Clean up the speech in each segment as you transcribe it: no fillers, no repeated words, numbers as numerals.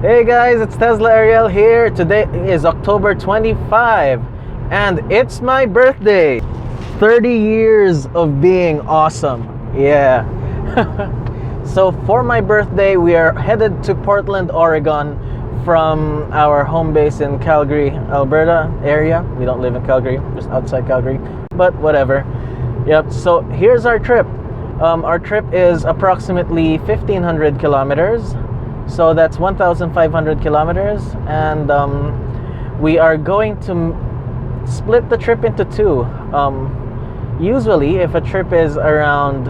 Hey guys, it's Tesla Ariell here. Today is October 25 and it's my birthday. 30 years of being awesome. Yeah. So for my birthday, we are headed to Portland, Oregon from our home base in Calgary, Alberta area. We don't live in Calgary, just outside Calgary, but whatever. Yep, so here's our trip. Our trip is approximately 1,500 kilometers. So that's 1,500 kilometers, and we are going to split the trip into two. Usually, if a trip is around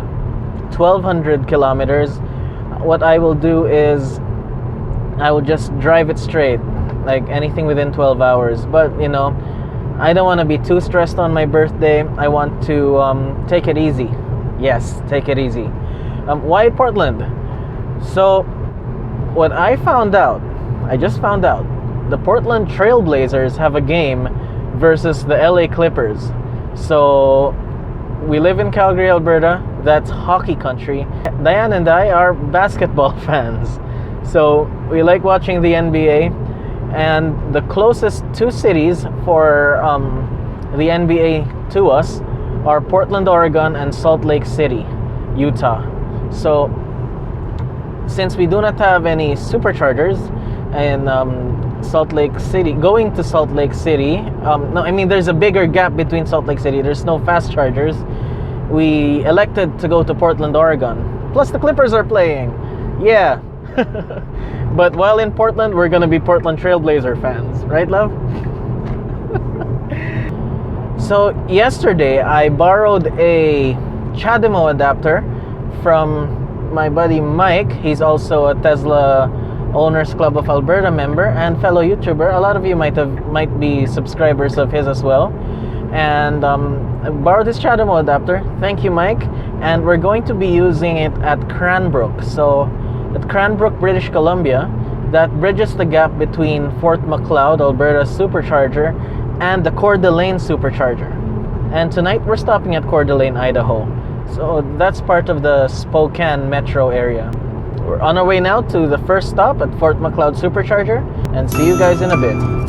1,200 kilometers, what I will do is I will just drive it straight, like anything within 12 hours. But you know, I don't want to be too stressed on my birthday. I want to take it easy. Yes, take it easy. Why Portland? So what I just found out, the Portland Trailblazers have a game versus the LA Clippers. So we live in Calgary, Alberta. That's hockey country. Diane and I are basketball fans. So we like watching the NBA. And the closest two cities for the NBA to us are Portland, Oregon and Salt Lake City, Utah. So since we do not have any superchargers in Salt Lake City, going to Salt Lake City, no, I mean there's a bigger gap between Salt Lake City. There's no fast chargers. We elected to go to Portland, Oregon. Plus the Clippers are playing. Yeah. But while in Portland, we're gonna be Portland Trailblazer fans, right, love? So yesterday, I borrowed a CHAdeMO adapter from my buddy Mike. He's also a Tesla Owners Club of Alberta member and fellow YouTuber. A lot of you might be subscribers of his as well. And I borrowed this CHAdeMO adapter. Thank you, Mike. And we're going to be using it at Cranbrook. So at Cranbrook, British Columbia, that bridges the gap between Fort Macleod, Alberta supercharger, and the Coeur d'Alene supercharger. And tonight we're stopping at Coeur d'Alene, Idaho. So that's part of the Spokane metro area. We're on our way now to the first stop at Fort Macleod Supercharger, and see you guys in a bit.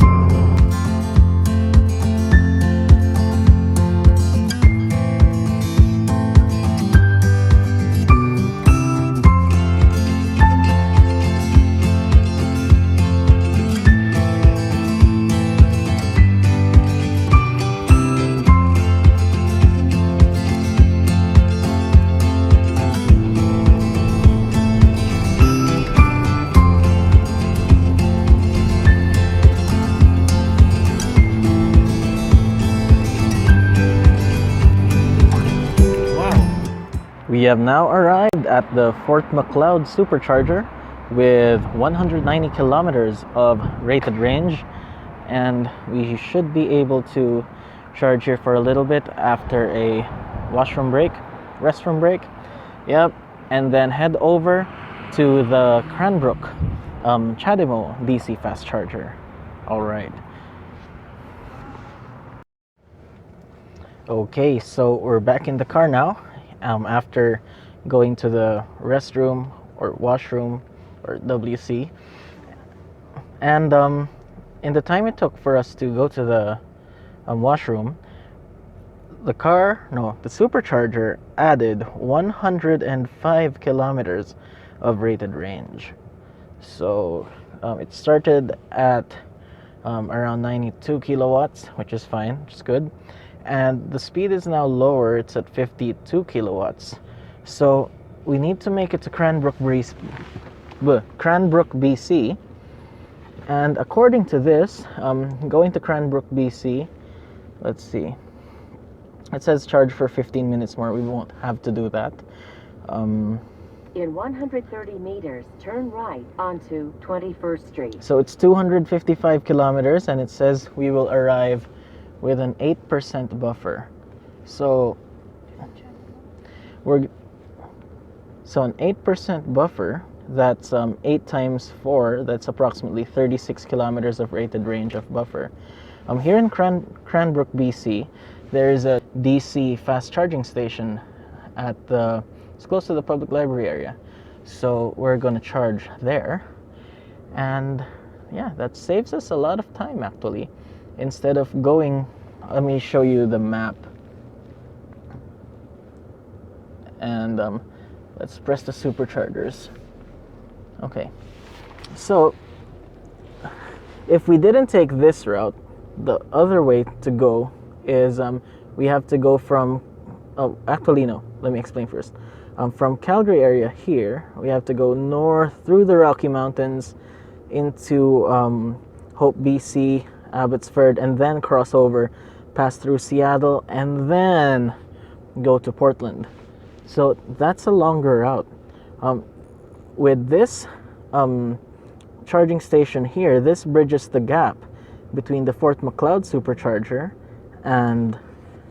We have now arrived at the Fort Macleod supercharger with 190 kilometers of rated range, and we should be able to charge here for a little bit after a restroom break. Yep, and then head over to the Cranbrook CHAdeMO DC fast charger. All right. Okay, so we're back in the car now. After going to the restroom or washroom or WC, and in the time it took for us to go to the washroom, the supercharger added 105 kilometers of rated range. So it started at around 92 kilowatts, which is fine, which is good. And the speed is now lower, it's at 52 kilowatts. So we need to make it to Cranbrook, BC. And according to this, going to Cranbrook, BC, let's see. It says charge for 15 minutes more. We won't have to do that. In 130 meters, turn right onto 21st Street. So it's 255 kilometers, and it says we will arrive with an 8% buffer. So an 8% buffer, that's 8 times 4, that's approximately 36 kilometers of rated range of buffer. Here in Cranbrook, BC, there is a DC fast charging station it's close to the public library area. So we're going to charge there. And yeah, that saves us a lot of time actually. Instead of going, let me show you the map. And let's press the superchargers. Okay, so if we didn't take this route, the other way to go is we have to go from, oh, actually no, let me explain first. From Calgary area here, we have to go north through the Rocky Mountains into Hope, BC, Abbotsford, and then cross over, pass through Seattle, and then go to Portland. So that's a longer route. With this charging station here, this bridges the gap between the Fort Macleod supercharger and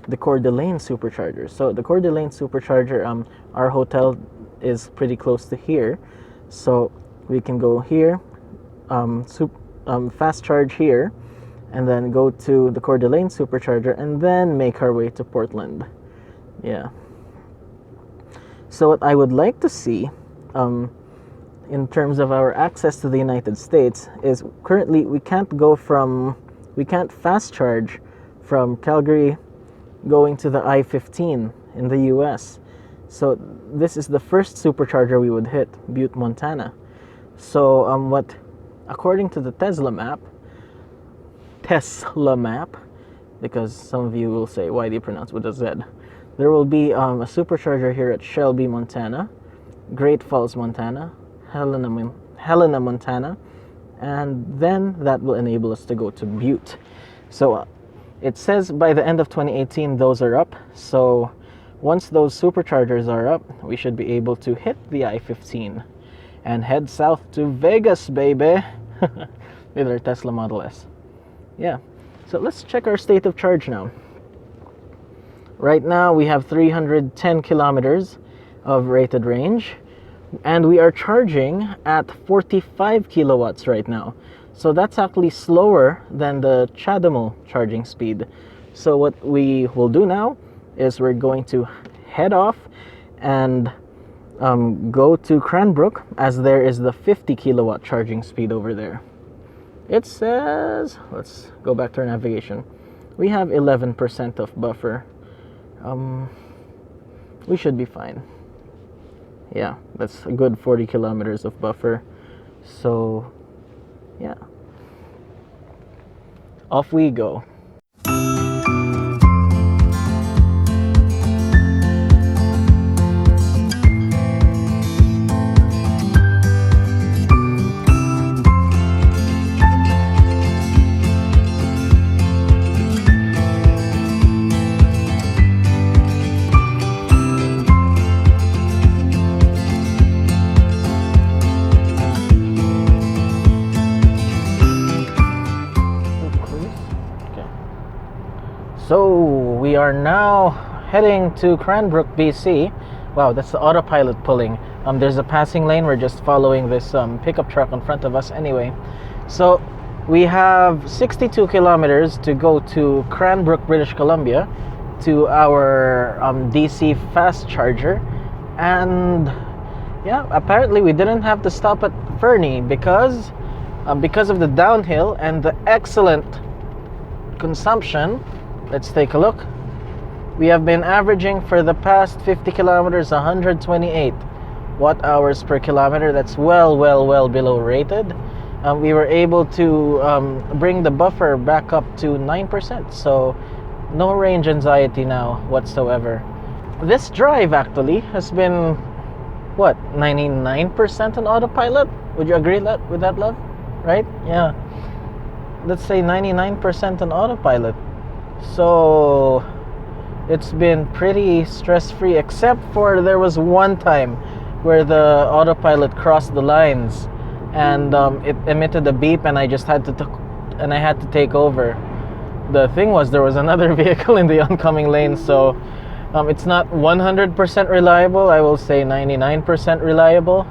the Coeur d'Alene supercharger. So the Coeur d'Alene supercharger, our hotel is pretty close to here, so we can go here, fast charge here, and then go to the Coeur d'Alene supercharger, and then make our way to Portland. Yeah. So what I would like to see, in terms of our access to the United States, is currently we can't fast charge from Calgary going to the I-15 in the US. So this is the first supercharger we would hit, Butte, Montana. So according to the Tesla map, because some of you will say, why do you pronounce with a Z? There will be a supercharger here at Shelby, Montana, Great Falls, Montana, Helena, Montana, and then that will enable us to go to Butte. So it says by the end of 2018 those are up. So once those superchargers are up, we should be able to hit the I-15 and head south to Vegas, baby, with our Tesla Model S. Yeah, so let's check our state of charge now. Right now we have 310 kilometers of rated range, and we are charging at 45 kilowatts right now. So that's actually slower than the CHAdeMO charging speed. So what we will do now is we're going to head off and go to Cranbrook, as there is the 50 kilowatt charging speed over there. It says, let's go back to our navigation, we have 11% of buffer. We should be fine. Yeah, that's a good 40 kilometers of buffer. So yeah, off we go. So we are now heading to Cranbrook, BC. Wow, that's the autopilot pulling. There's a passing lane. We're just following this pickup truck in front of us anyway. So we have 62 kilometers to go to Cranbrook, British Columbia, to our DC fast charger. And yeah, apparently we didn't have to stop at Fernie because of the downhill and the excellent consumption. Let's take a look. We have been averaging for the past 50 kilometers 128 watt hours per kilometer. That's well below rated. We were able to bring the buffer back up to 9%, so no range anxiety now whatsoever. This drive actually has been, what, 99% on autopilot? Would you agree with that, love? Right? Yeah. Let's say 99% on autopilot. So it's been pretty stress-free, except for there was one time where the autopilot crossed the lines and it emitted a beep, and I just had to take over. The thing was, there was another vehicle in the oncoming lane, so it's not 100% reliable. I will say 99% reliable,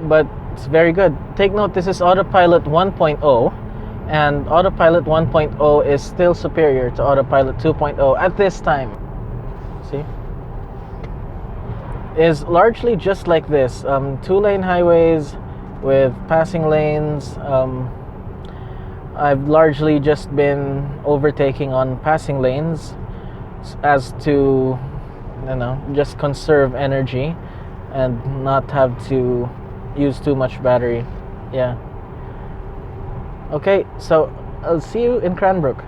but it's very good. Take note, this is autopilot 1.0. and autopilot 1.0 is still superior to autopilot 2.0 at this time. See, is largely just like this, 2-lane highways, with passing lanes. I've largely just been overtaking on passing lanes as to, just conserve energy and not have to use too much battery. Yeah. Okay, so I'll see you in Cranbrook.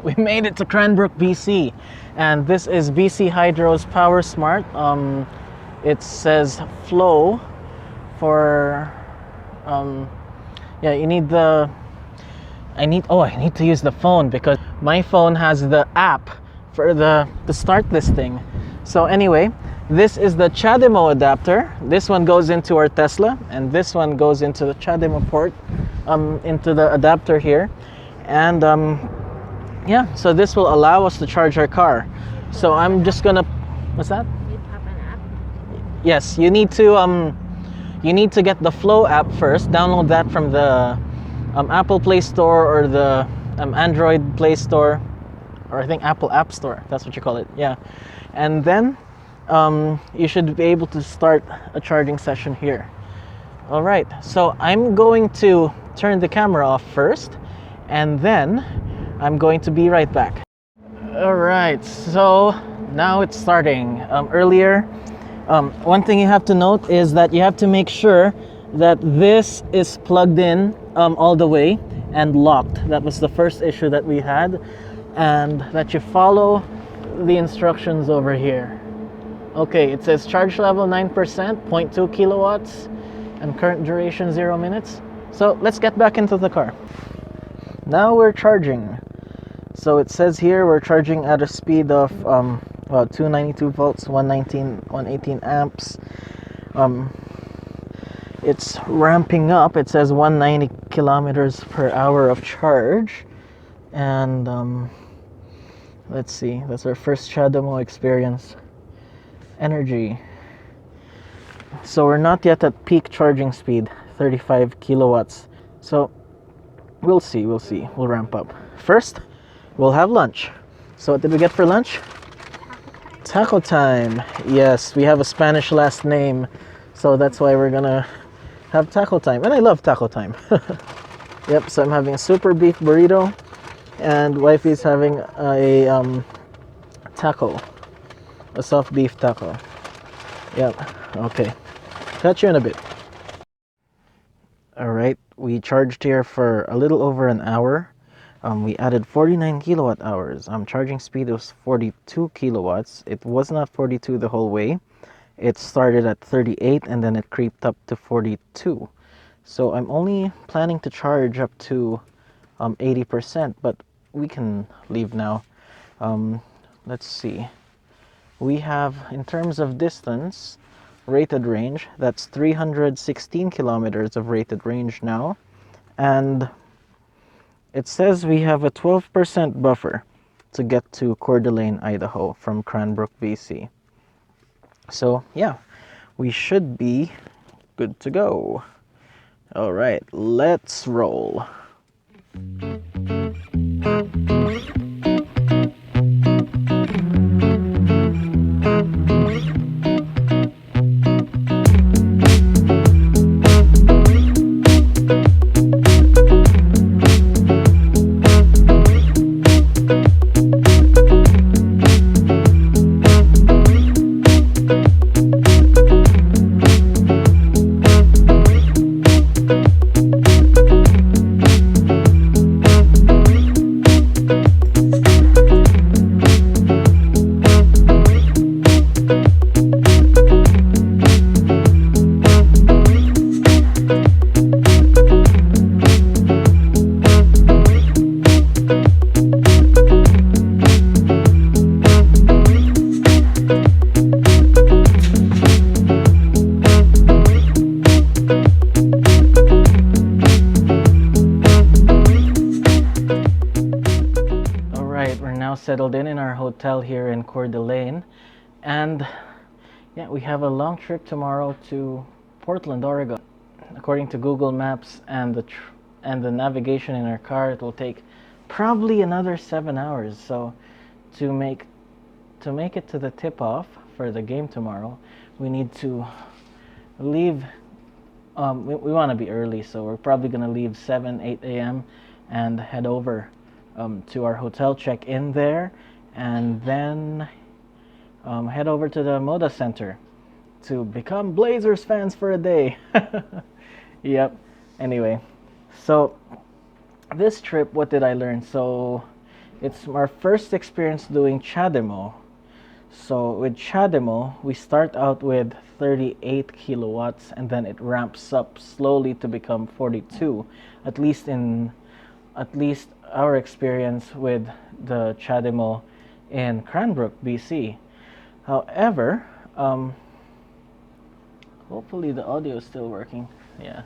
We made it to Cranbrook, BC, and this is BC Hydro's Power Smart. It says flow for you need the I need to use the phone because my phone has the app for to start this thing. So anyway, this is the CHAdeMO adapter. This one goes into our Tesla, and this one goes into the CHAdeMO port, into the adapter here. And so this will allow us to charge our car. So I'm just gonna, what's that? You have an app? Yes, you need to get the Flow app first. Download that from the Apple Play Store or the Android Play Store, or I think Apple App Store. That's what you call it. Yeah, and then you should be able to start a charging session here. All right. So I'm going to turn the camera off first, and then I'm going to be right back. All right. So now it's starting. Earlier, one thing you have to note is that you have to make sure that this is plugged in all the way and locked. That was the first issue that we had, and that you follow the instructions over here. Okay, it says charge level 9%, 0.2 kilowatts, and current duration 0 minutes. So let's get back into the car. Now we're charging. So it says here we're charging at a speed of 292 volts, 118 amps. It's ramping up. It says 190 kilometers per hour of charge. And let's see, that's our first CHAdeMO experience. Energy. So we're not yet at peak charging speed, 35 kilowatts. So we'll see. We'll ramp up. First, we'll have lunch. So what did we get for lunch? Taco time. Yes, we have a Spanish last name, so that's why we're gonna have taco time. And I love taco time. Yep, so I'm having a super beef burrito, and wifey's having a taco, a soft beef taco. Yep, okay. Catch you in a bit. Alright, we charged here for a little over an hour. We added 49 kilowatt hours. Charging speed was 42 kilowatts. It was not 42 the whole way. It started at 38 and then it creeped up to 42. So I'm only planning to charge up to 80%, but we can leave now. Let's see. We have, in terms of distance, rated range, that's 316 kilometers of rated range now. And it says we have a 12% buffer to get to Coeur d'Alene, Idaho from Cranbrook, BC. So yeah, we should be good to go. All right, let's roll. Settled in our hotel here in Coeur d'Alene, and yeah, we have a long trip tomorrow to Portland, Oregon. According to Google Maps and the navigation in our car, it will take probably another 7 hours. So to make it to the tip-off for the game tomorrow, we need to leave we want to be early, so we're probably gonna leave 8 a.m. and head over to our hotel, check in there, and then head over to the Moda Center to become Blazers fans for a day. Yep. Anyway, so this trip, what did I learn? So it's our first experience doing CHAdeMO. So with CHAdeMO, we start out with 38 kilowatts and then it ramps up slowly to become 42. At least our experience with the CHAdeMO in Cranbrook, BC. However, hopefully the audio is still working. Yeah.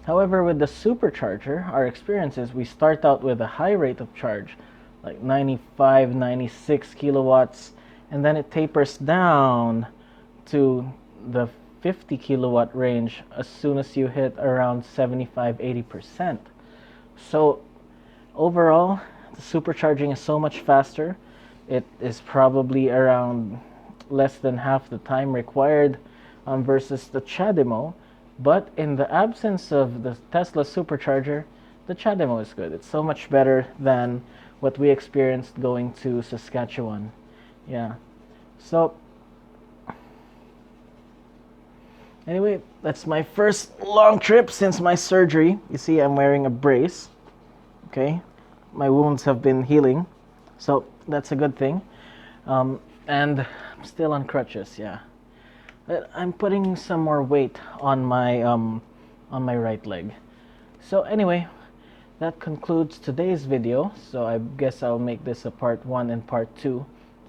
However, with the supercharger, our experience is we start out with a high rate of charge, like 95, 96 kilowatts, and then it tapers down to the 50 kilowatt range as soon as you hit around 75-80%. So overall, the supercharging is so much faster. It is probably around less than half the time required versus the CHAdeMO. But in the absence of the Tesla supercharger, the CHAdeMO is good. It's so much better than what we experienced going to Saskatchewan. Yeah. So anyway, that's my first long trip since my surgery. You see, I'm wearing a brace. Okay. My wounds have been healing, so that's a good thing. And I'm still on crutches, yeah. But I'm putting some more weight on my right leg. So anyway, that concludes today's video. So I guess I'll make this a part 1 and part 2,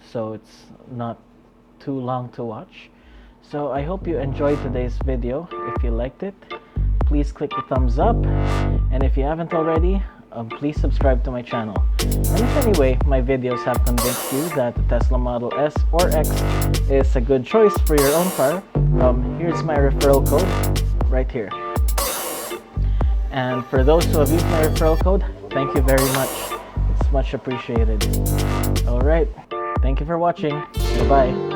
so it's not too long to watch. So I hope you enjoyed today's video. If you liked it, please click the thumbs up, and if you haven't already, please subscribe to my channel. And if anyway my videos have convinced you that the Tesla Model S or X is a good choice for your own car, here's my referral code right here. And for those who have used my referral code, thank you very much. It's much appreciated. Alright, thank you for watching. Bye-bye.